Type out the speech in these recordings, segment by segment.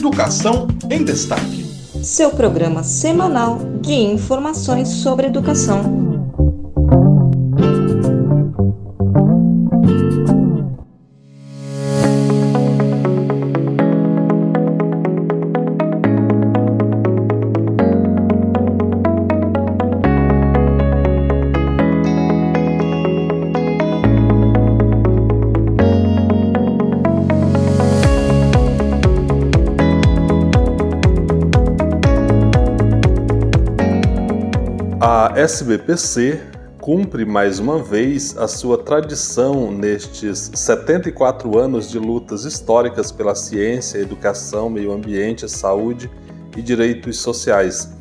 Educação em Destaque. Seu programa semanal de informações sobre educação. A SBPC cumpre mais uma vez a sua tradição nestes 74 anos de lutas históricas pela ciência, educação, meio ambiente, saúde e direitos sociais.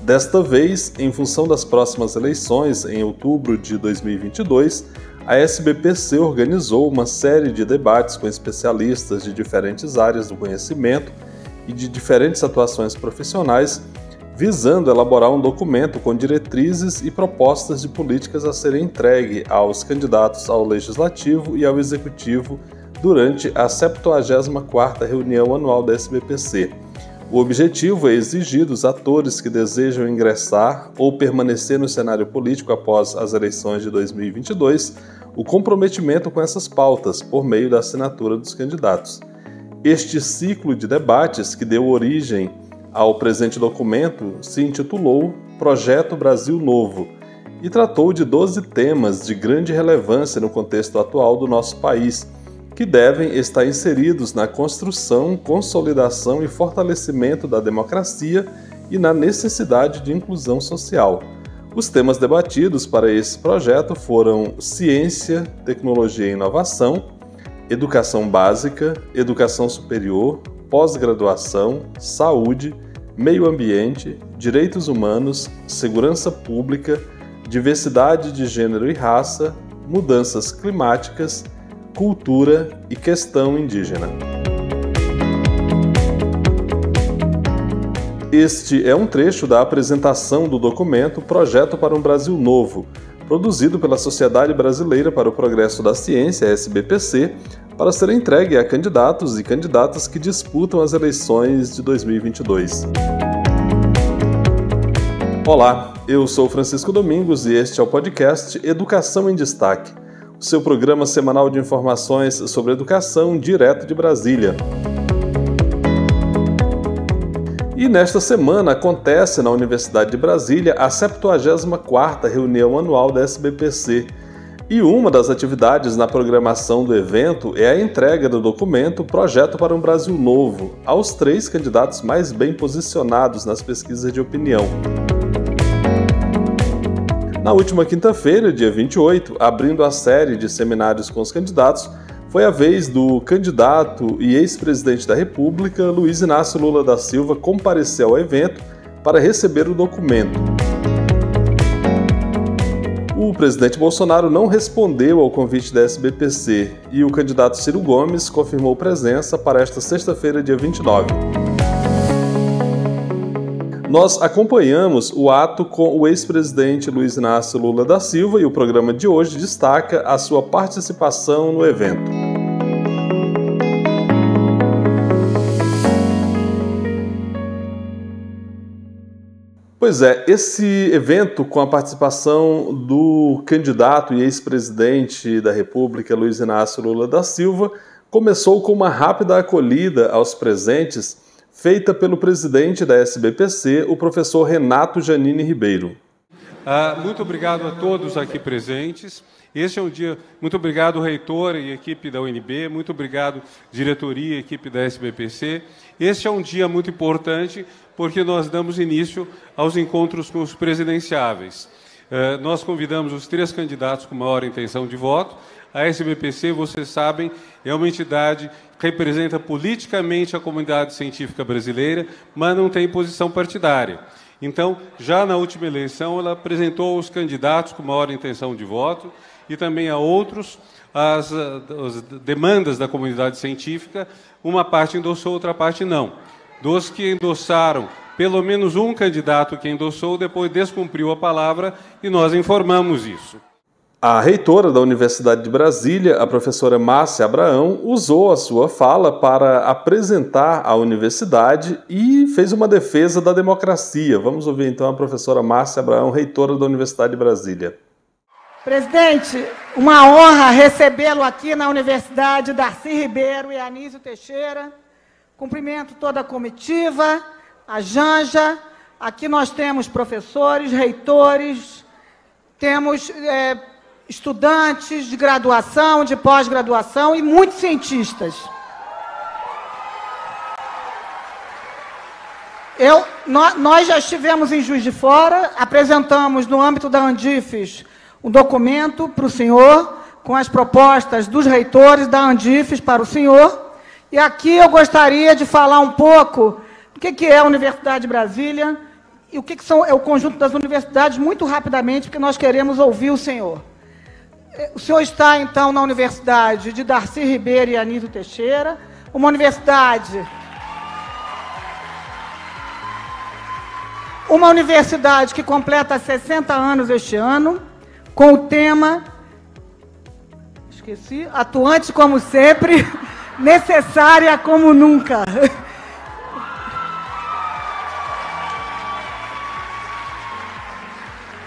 Desta vez, em função das próximas eleições, em outubro de 2022, a SBPC organizou uma série de debates com especialistas de diferentes áreas do conhecimento e de diferentes atuações profissionais, visando elaborar um documento com diretrizes e propostas de políticas a serem entregue aos candidatos ao Legislativo e ao Executivo durante a 74ª reunião anual da SBPC. O objetivo é exigir dos atores que desejam ingressar ou permanecer no cenário político após as eleições de 2022 o comprometimento com essas pautas por meio da assinatura dos candidatos. Este ciclo de debates, que deu origem ao presente documento, se intitulou Projeto Brasil Novo e tratou de 12 temas de grande relevância no contexto atual do nosso país, que devem estar inseridos na construção, consolidação e fortalecimento da democracia e na necessidade de inclusão social. Os temas debatidos para esse projeto foram ciência, tecnologia e inovação, educação básica, educação superior, pós-graduação, saúde, meio ambiente, direitos humanos, segurança pública, diversidade de gênero e raça, mudanças climáticas, cultura e questão indígena. Este é um trecho da apresentação do documento Projeto para um Brasil Novo, produzido pela Sociedade Brasileira para o Progresso da Ciência, SBPC, para ser entregue a candidatos e candidatas que disputam as eleições de 2022. Olá, eu sou Francisco Domingos e este é o podcast Educação em Destaque, o seu programa semanal de informações sobre educação direto de Brasília. E nesta semana acontece na Universidade de Brasília a 74ª reunião anual da SBPC, e uma das atividades na programação do evento é a entrega do documento Projeto para um Brasil Novo aos 3 candidatos mais bem posicionados nas pesquisas de opinião. Na última quinta-feira, dia 28, abrindo a série de seminários com os candidatos, foi a vez do candidato e ex-presidente da República, Luiz Inácio Lula da Silva, comparecer ao evento para receber o documento. O presidente Bolsonaro não respondeu ao convite da SBPC e o candidato Ciro Gomes confirmou presença para esta sexta-feira, dia 29. Nós acompanhamos o ato com o ex-presidente Luiz Inácio Lula da Silva e o programa de hoje destaca a sua participação no evento. Pois é, esse evento com a participação do candidato e ex-presidente da República, Luiz Inácio Lula da Silva, começou com uma rápida acolhida aos presentes, feita pelo presidente da SBPC, o professor Renato Janine Ribeiro. Muito obrigado a todos aqui presentes. Este é um dia... Muito obrigado, reitor e equipe da UNB, muito obrigado, diretoria e equipe da SBPC. Este é um dia muito importante porque nós damos início aos encontros com os presidenciáveis. Nós convidamos os 3 candidatos com maior intenção de voto. A SBPC, vocês sabem, é uma entidade que representa politicamente a comunidade científica brasileira, mas não tem posição partidária. Então, já na última eleição, ela apresentou aos candidatos com maior intenção de voto e também a outros as demandas da comunidade científica. Uma parte endossou, outra parte não. Dos que endossaram, pelo menos um candidato que endossou, depois descumpriu a palavra e nós informamos isso. A reitora da Universidade de Brasília, a professora Márcia Abraão, usou a sua fala para apresentar a universidade e fez uma defesa da democracia. Vamos ouvir então a professora Márcia Abraão, reitora da Universidade de Brasília. Presidente, uma honra recebê-lo aqui na Universidade, Darcy Ribeiro e Anísio Teixeira. Cumprimento toda a comitiva, a Janja. Aqui nós temos professores, reitores, temos estudantes de graduação, de pós-graduação e muitos cientistas. Nós já estivemos em Juiz de Fora, apresentamos no âmbito da Andifes um documento para o senhor, com as propostas dos reitores da Andifes para o senhor, e aqui eu gostaria de falar um pouco do que é a Universidade de Brasília e o que é o conjunto das universidades, muito rapidamente, porque nós queremos ouvir o senhor. O senhor está, então, na Universidade de Darcy Ribeiro e Anísio Teixeira, uma universidade que completa 60 anos este ano, com o tema, atuante como sempre, necessária como nunca.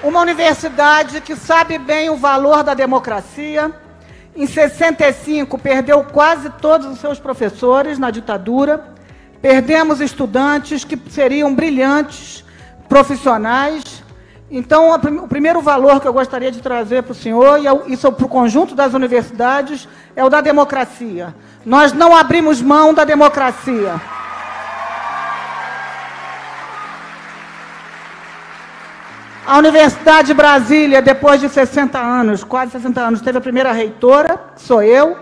Uma universidade que sabe bem o valor da democracia. Em 65, perdeu quase todos os seus professores na ditadura. Perdemos estudantes que seriam brilhantes, profissionais. Então, o primeiro valor que eu gostaria de trazer para o senhor, e isso para o conjunto das universidades, é o da democracia. Nós não abrimos mão da democracia. A Universidade de Brasília, depois de 60 anos, quase 60 anos, teve a primeira reitora, que sou eu.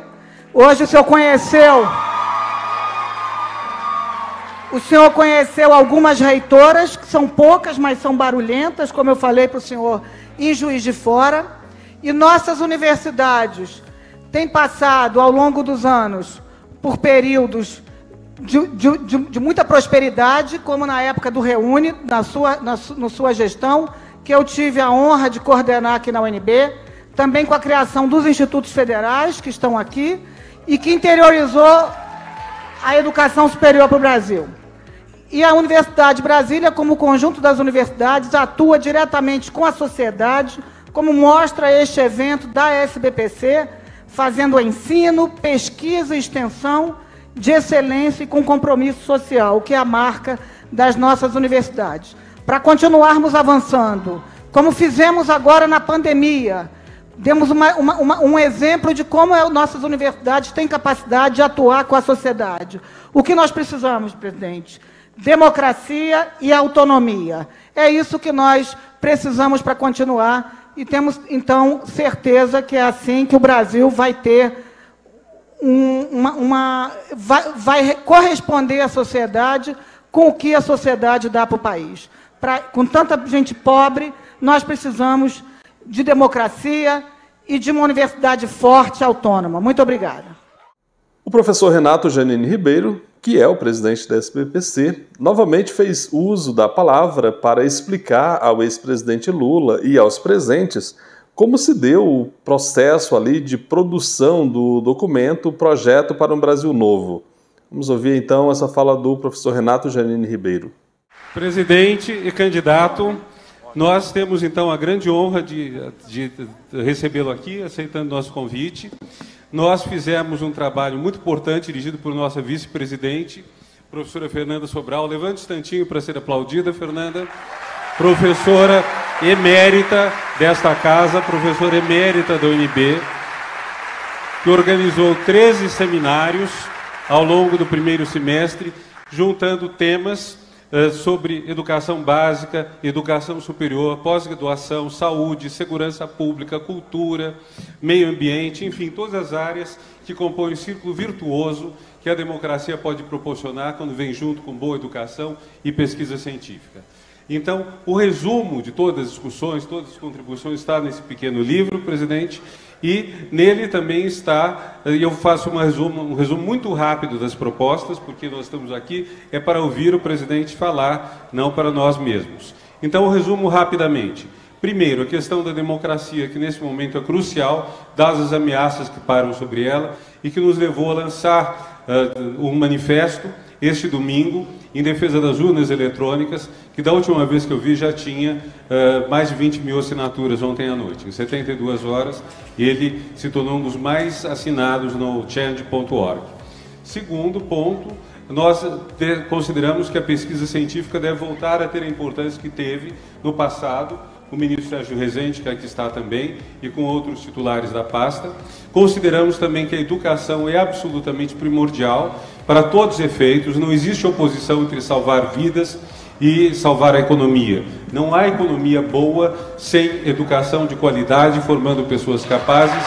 Hoje o senhor conheceu algumas reitoras, que são poucas, mas são barulhentas, como eu falei para o senhor, em Juiz de Fora. E nossas universidades têm passado, ao longo dos anos, por períodos de muita prosperidade, como na época do Reúne, na sua gestão, que eu tive a honra de coordenar aqui na UNB, também com a criação dos institutos federais, que estão aqui, e que interiorizou a educação superior para o Brasil. E a Universidade de Brasília, como o conjunto das universidades, atua diretamente com a sociedade, como mostra este evento da SBPC, fazendo ensino, pesquisa e extensão de excelência e com compromisso social, o que é a marca das nossas universidades. Para continuarmos avançando, como fizemos agora na pandemia, demos um exemplo de como nossas universidades têm capacidade de atuar com a sociedade. O que nós precisamos, presidente? Democracia e autonomia. É isso que nós precisamos para continuar e temos, então, certeza que é assim que o Brasil vai ter vai corresponder à sociedade com o que a sociedade dá para o país. Com tanta gente pobre, nós precisamos de democracia e de uma universidade forte e autônoma. Muito obrigada. O professor Renato Janine Ribeiro, que é o presidente da SBPC, novamente fez uso da palavra para explicar ao ex-presidente Lula e aos presentes como se deu o processo ali de produção do documento Projeto para um Brasil Novo. Vamos ouvir então essa fala do professor Renato Janine Ribeiro. Presidente e candidato, nós temos então a grande honra de recebê-lo aqui, aceitando nosso convite. Nós fizemos um trabalho muito importante, dirigido por nossa vice-presidente, professora Fernanda Sobral. Levante um instantinho para ser aplaudida, Fernanda. Professora emérita desta casa, professora emérita da UNB, que organizou 13 seminários ao longo do primeiro semestre, juntando temas sobre educação básica, educação superior, pós-graduação, saúde, segurança pública, cultura, meio ambiente, enfim, todas as áreas que compõem o círculo virtuoso que a democracia pode proporcionar quando vem junto com boa educação e pesquisa científica. Então, o resumo de todas as discussões, todas as contribuições está nesse pequeno livro, presidente, e nele também está, e eu faço um resumo muito rápido das propostas, porque nós estamos aqui, é para ouvir o presidente falar, não para nós mesmos. Então, eu resumo rapidamente. Primeiro, a questão da democracia, que nesse momento é crucial, dadas as ameaças que pairam sobre ela, e que nos levou a lançar um manifesto este domingo em defesa das urnas eletrônicas, que da última vez que eu vi já tinha mais de 20 mil assinaturas ontem à noite. Em 72 horas, ele se tornou um dos mais assinados no change.org. Segundo ponto, nós consideramos que a pesquisa científica deve voltar a ter a importância que teve no passado, com o ministro Sérgio Rezende, que aqui está também, e com outros titulares da pasta. Consideramos também que a educação é absolutamente primordial para todos os efeitos. Não existe oposição entre salvar vidas e salvar a economia. Não há economia boa sem educação de qualidade, formando pessoas capazes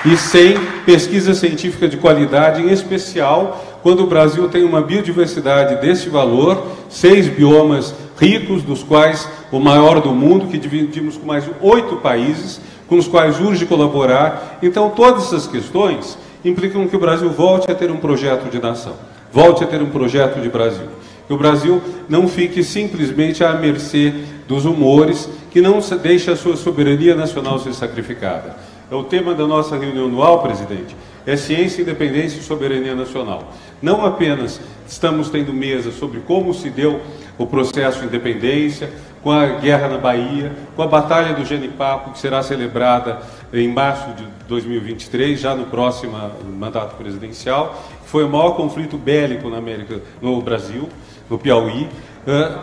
e sem pesquisa científica de qualidade, em especial quando o Brasil tem uma biodiversidade deste valor, 6 biomas ricos, dos quais o maior do mundo, que dividimos com mais de 8 países, com os quais urge colaborar. Então, todas essas questões implicam que o Brasil volte a ter um projeto de nação, volte a ter um projeto de Brasil. Que o Brasil não fique simplesmente à mercê dos humores, que não deixe a sua soberania nacional ser sacrificada. É o tema da nossa reunião anual, presidente, é ciência, independência e soberania nacional. Não apenas estamos tendo mesa sobre como se deu o processo de independência, com a guerra na Bahia, com a Batalha do Genipapo, que será celebrada em março de 2023, já no próximo mandato presidencial, que foi o maior conflito bélico no Brasil, no Piauí,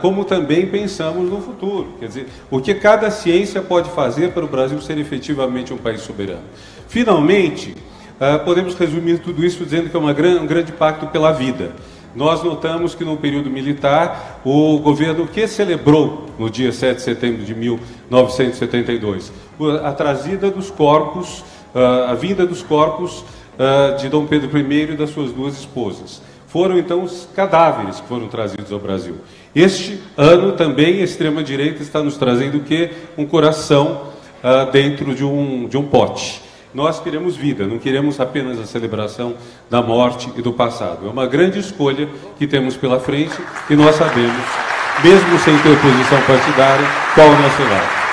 como também pensamos no futuro. Quer dizer, o que cada ciência pode fazer para o Brasil ser efetivamente um país soberano. Finalmente, podemos resumir tudo isso dizendo que é um grande pacto pela vida. Nós notamos que no período militar, o governo que celebrou no dia 7 de setembro de 1972, a trazida dos corpos, a vinda dos corpos de Dom Pedro I e das suas 2 esposas. Foram então os cadáveres que foram trazidos ao Brasil. Este ano também a extrema-direita está nos trazendo o quê? Um coração dentro de um pote. Nós queremos vida, não queremos apenas a celebração da morte e do passado. É uma grande escolha que temos pela frente e nós sabemos, mesmo sem ter posição partidária, qual o nosso lado.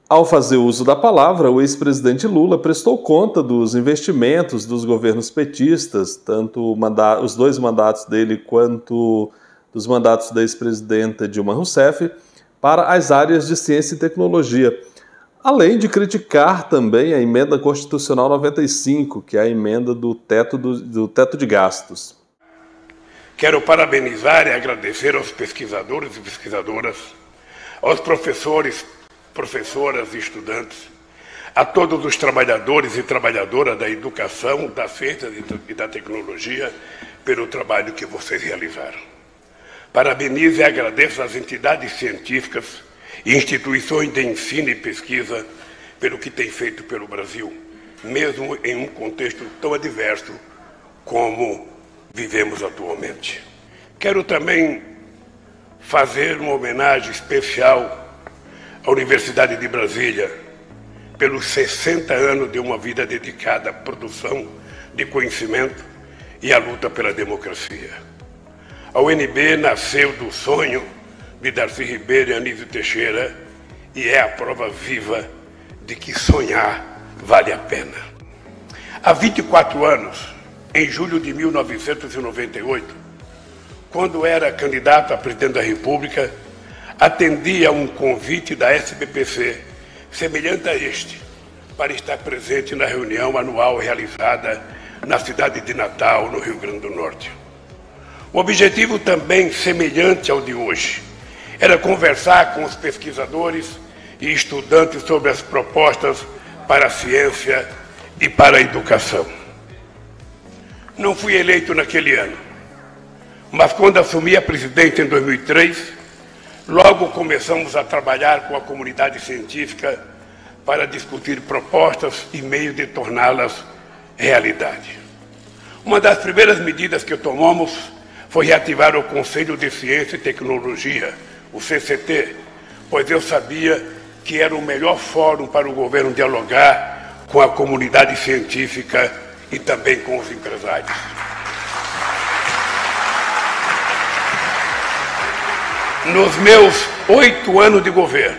Ao fazer uso da palavra, o ex-presidente Lula prestou conta dos investimentos dos governos petistas, tanto os 2 mandatos dele quanto dos mandatos da ex-presidenta Dilma Rousseff, para as áreas de ciência e tecnologia, além de criticar também a emenda constitucional 95, que é a emenda do teto de gastos. Quero parabenizar e agradecer aos pesquisadores e pesquisadoras, aos professores, professoras e estudantes, a todos os trabalhadores e trabalhadoras da educação, da ciência e da tecnologia, pelo trabalho que vocês realizaram. Parabenizo e agradeço às entidades científicas e instituições de ensino e pesquisa pelo que têm feito pelo Brasil, mesmo em um contexto tão adverso como vivemos atualmente. Quero também fazer uma homenagem especial à Universidade de Brasília pelos 60 anos de uma vida dedicada à produção de conhecimento e à luta pela democracia. A UNB nasceu do sonho de Darcy Ribeiro e Anísio Teixeira e é a prova viva de que sonhar vale a pena. Há 24 anos, em julho de 1998, quando era candidato a presidente da República, atendi a um convite da SBPC, semelhante a este, para estar presente na reunião anual realizada na cidade de Natal, no Rio Grande do Norte. O objetivo também semelhante ao de hoje era conversar com os pesquisadores e estudantes sobre as propostas para a ciência e para a educação. Não fui eleito naquele ano, mas quando assumi a presidência em 2003, logo começamos a trabalhar com a comunidade científica para discutir propostas e meios de torná-las realidade. Uma das primeiras medidas que tomamos foi reativar o Conselho de Ciência e Tecnologia, o CCT, pois eu sabia que era o melhor fórum para o governo dialogar com a comunidade científica e também com os empresários. Nos meus 8 anos de governo,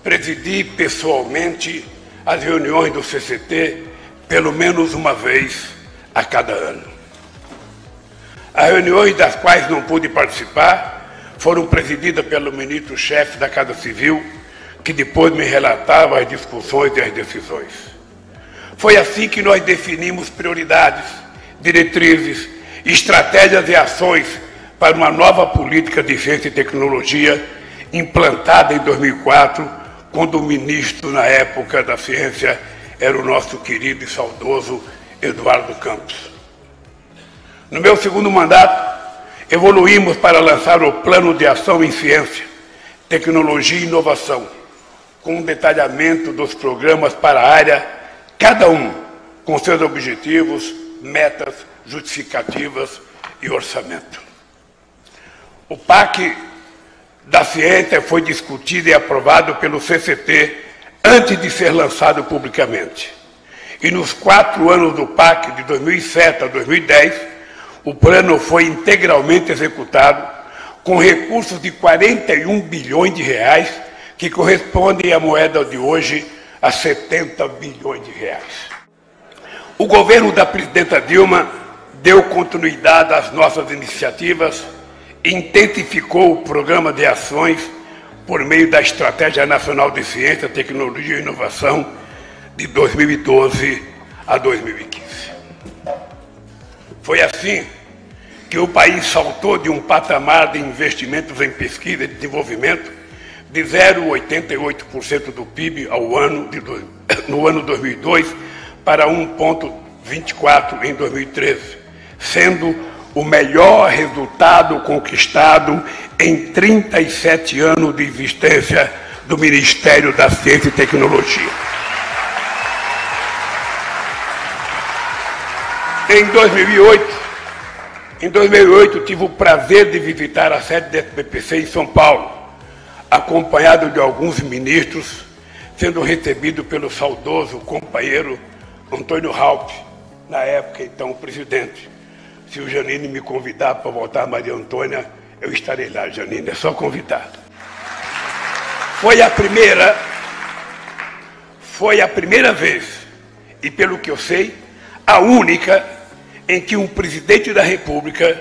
presidi pessoalmente as reuniões do CCT pelo menos uma vez a cada ano. As reuniões das quais não pude participar foram presididas pelo ministro-chefe da Casa Civil, que depois me relatava as discussões e as decisões. Foi assim que nós definimos prioridades, diretrizes, estratégias e ações para uma nova política de ciência e tecnologia implantada em 2004, quando o ministro, na época da ciência, era o nosso querido e saudoso Eduardo Campos. No meu segundo mandato, evoluímos para lançar o Plano de Ação em Ciência, Tecnologia e Inovação, com um detalhamento dos programas para a área, cada um com seus objetivos, metas, justificativas e orçamento. O PAC da Ciência foi discutido e aprovado pelo CCT antes de ser lançado publicamente. E nos 4 anos do PAC, de 2007 a 2010, o plano foi integralmente executado com recursos de 41 bilhões de reais, que correspondem à moeda de hoje a 70 bilhões de reais. O governo da presidenta Dilma deu continuidade às nossas iniciativas e intensificou o programa de ações por meio da Estratégia Nacional de Ciência, Tecnologia e Inovação de 2012 a 2015. Foi assim que o país saltou de um patamar de investimentos em pesquisa e desenvolvimento de 0,88% do PIB no ano 2002 para 1,24% em 2013, sendo o melhor resultado conquistado em 37 anos de existência do Ministério da Ciência e Tecnologia. Em 2008, tive o prazer de visitar a sede da SBPC em São Paulo, acompanhado de alguns ministros, sendo recebido pelo saudoso companheiro Antônio Raup, na época, então, o presidente. Se o Janine me convidar para voltar a Maria Antônia, eu estarei lá, Janine, é só convidar. Foi a primeira vez, e pelo que eu sei, a única em que um presidente da República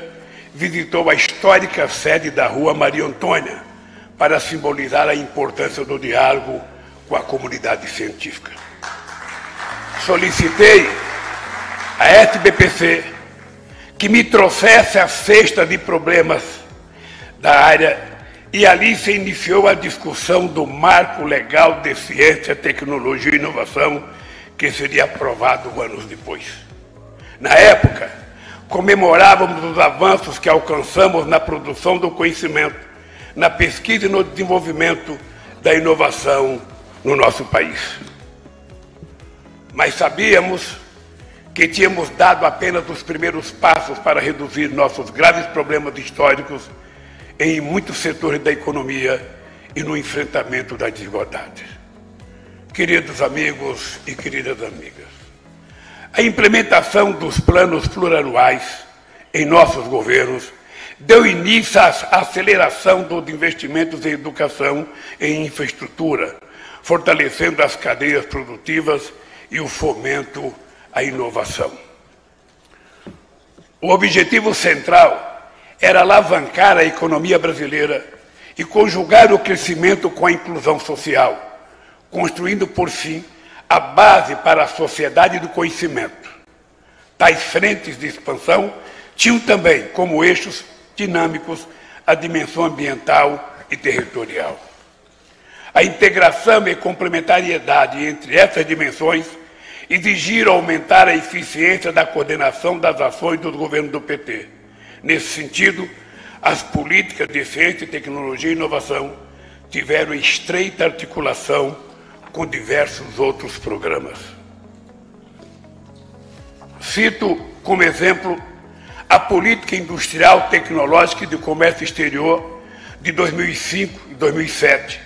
visitou a histórica sede da Rua Maria Antônia para simbolizar a importância do diálogo com a comunidade científica. Solicitei à SBPC que me trouxesse a cesta de problemas da área e ali se iniciou a discussão do marco legal de ciência, tecnologia e inovação que seria aprovado anos depois. Na época, comemorávamos os avanços que alcançamos na produção do conhecimento, na pesquisa e no desenvolvimento da inovação no nosso país. Mas sabíamos que tínhamos dado apenas os primeiros passos para reduzir nossos graves problemas históricos em muitos setores da economia e no enfrentamento das desigualdades. Queridos amigos e queridas amigas, a implementação dos planos plurianuais em nossos governos deu início à aceleração dos investimentos em educação e em infraestrutura, fortalecendo as cadeias produtivas e o fomento à inovação. O objetivo central era alavancar a economia brasileira e conjugar o crescimento com a inclusão social, construindo, por fim, a base para a sociedade do conhecimento. Tais frentes de expansão tinham também como eixos dinâmicos a dimensão ambiental e territorial. A integração e complementariedade entre essas dimensões exigiram aumentar a eficiência da coordenação das ações dos governos do PT. Nesse sentido, as políticas de ciência, tecnologia e inovação tiveram estreita articulação com diversos outros programas. Cito como exemplo a Política Industrial, Tecnológica e de Comércio Exterior de 2005 e 2007,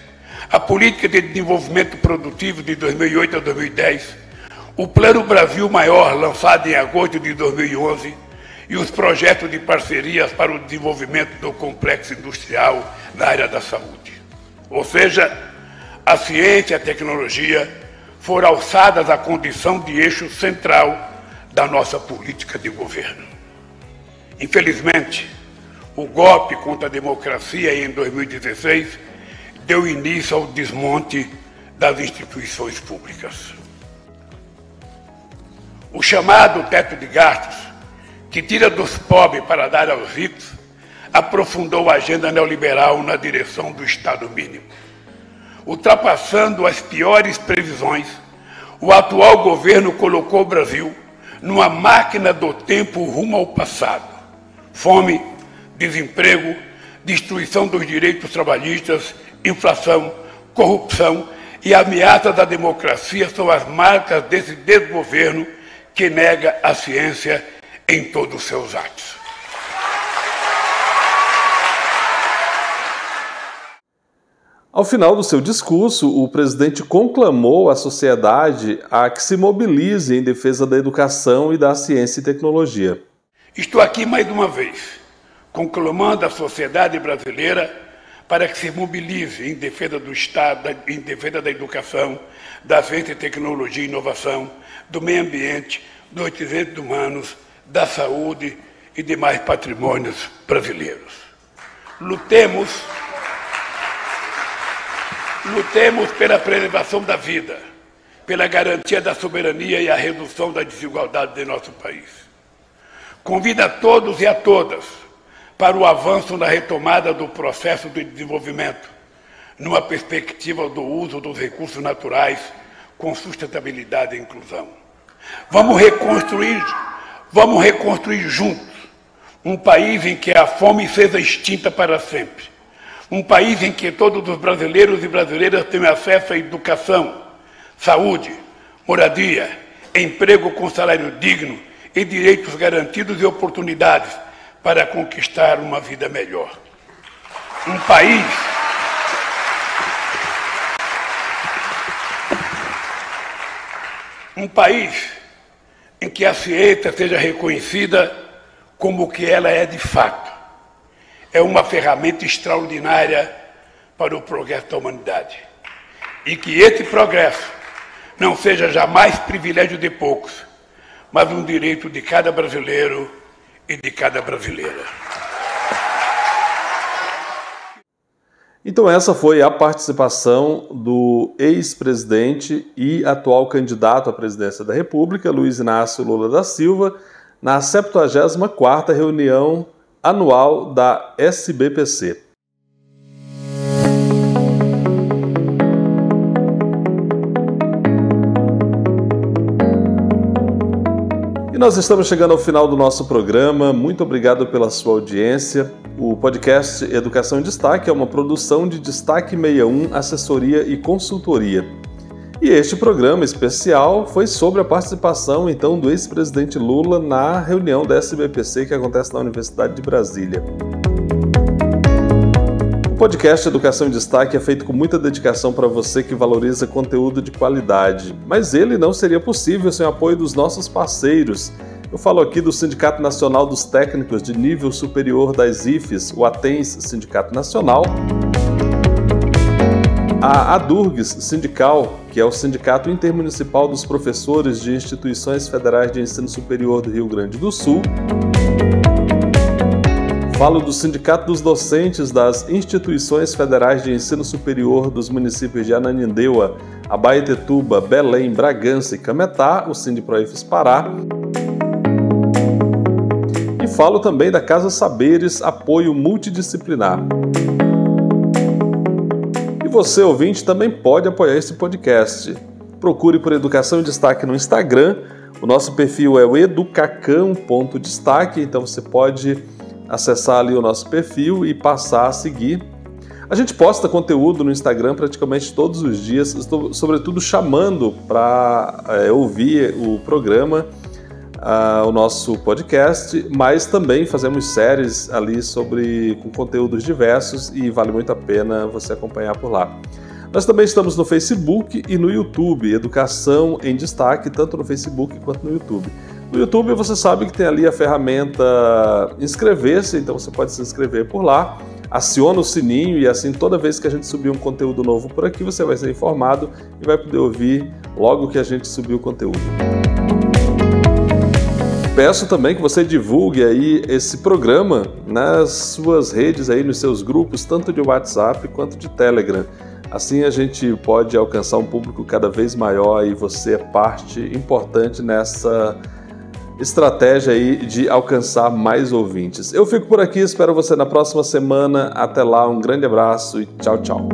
a Política de Desenvolvimento Produtivo de 2008 a 2010, o Plano Brasil Maior, lançado em agosto de 2011, e os projetos de parcerias para o desenvolvimento do complexo industrial na área da saúde. Ou seja, a ciência e a tecnologia foram alçadas à condição de eixo central da nossa política de governo. Infelizmente, o golpe contra a democracia em 2016 deu início ao desmonte das instituições públicas. O chamado teto de gastos, que tira dos pobres para dar aos ricos, aprofundou a agenda neoliberal na direção do Estado mínimo. Ultrapassando as piores previsões, o atual governo colocou o Brasil numa máquina do tempo rumo ao passado. Fome, desemprego, destruição dos direitos trabalhistas, inflação, corrupção e ameaça da democracia são as marcas desse desgoverno que nega a ciência em todos os seus atos. Ao final do seu discurso, o presidente conclamou a sociedade a que se mobilize em defesa da educação e da ciência e tecnologia. Estou aqui mais uma vez, conclamando a sociedade brasileira para que se mobilize em defesa do Estado, em defesa da educação, da ciência e tecnologia e inovação, do meio ambiente, dos direitos humanos, da saúde e demais patrimônios brasileiros. Lutemos pela preservação da vida, pela garantia da soberania e a redução da desigualdade de nosso país. Convido a todos e a todas para o avanço na retomada do processo de desenvolvimento, numa perspectiva do uso dos recursos naturais com sustentabilidade e inclusão. Vamos reconstruir juntos um país em que a fome seja extinta para sempre. Um país em que todos os brasileiros e brasileiras tenham acesso à educação, saúde, moradia, emprego com salário digno e direitos garantidos e oportunidades para conquistar uma vida melhor. Um país em que a ciência seja reconhecida como o que ela é de fato. É uma ferramenta extraordinária para o progresso da humanidade. E que esse progresso não seja jamais privilégio de poucos, mas um direito de cada brasileiro e de cada brasileira. Então essa foi a participação do ex-presidente e atual candidato à presidência da República, Luiz Inácio Lula da Silva, na 74ª reunião anual da SBPC. E nós estamos chegando ao final do nosso programa. Muito obrigado pela sua audiência. O podcast Educação em Destaque é uma produção de Destaque 61, assessoria e consultoria. E este programa especial foi sobre a participação, então, do ex-presidente Lula na reunião da SBPC que acontece na Universidade de Brasília. O podcast Educação em Destaque é feito com muita dedicação para você que valoriza conteúdo de qualidade, mas ele não seria possível sem o apoio dos nossos parceiros. Eu falo aqui do Sindicato Nacional dos Técnicos de Nível Superior das IFES, o ATENS Sindicato Nacional, a ADURGS Sindical, que é o Sindicato Intermunicipal dos Professores de Instituições Federais de Ensino Superior do Rio Grande do Sul. Falo do Sindicato dos Docentes das Instituições Federais de Ensino Superior dos municípios de Ananindeua, Abaetetuba, Belém, Bragança e Cametá, o Sindiproifes Pará. E falo também da Casa Saberes Apoio Multidisciplinar. E você, ouvinte, também pode apoiar esse podcast. Procure por Educação em Destaque no Instagram. O nosso perfil é o educacão.destaque, então você pode acessar ali o nosso perfil e passar a seguir. A gente posta conteúdo no Instagram praticamente todos os dias, sobretudo chamando para ouvir o programa, o nosso podcast, mas também fazemos séries ali com conteúdos diversos e vale muito a pena você acompanhar por lá. Nós também estamos no Facebook e no YouTube, Educação em Destaque, tanto no Facebook quanto no YouTube. No YouTube você sabe que tem ali a ferramenta inscrever-se, então você pode se inscrever por lá. Aciona o sininho e assim toda vez que a gente subir um conteúdo novo por aqui, você vai ser informado e vai poder ouvir logo que a gente subir o conteúdo. Peço também que você divulgue aí esse programa nas suas redes aí, nos seus grupos, tanto de WhatsApp quanto de Telegram. Assim a gente pode alcançar um público cada vez maior e você é parte importante nessa estratégia aí de alcançar mais ouvintes. Eu fico por aqui, espero você na próxima semana. Até lá, um grande abraço e tchau, tchau.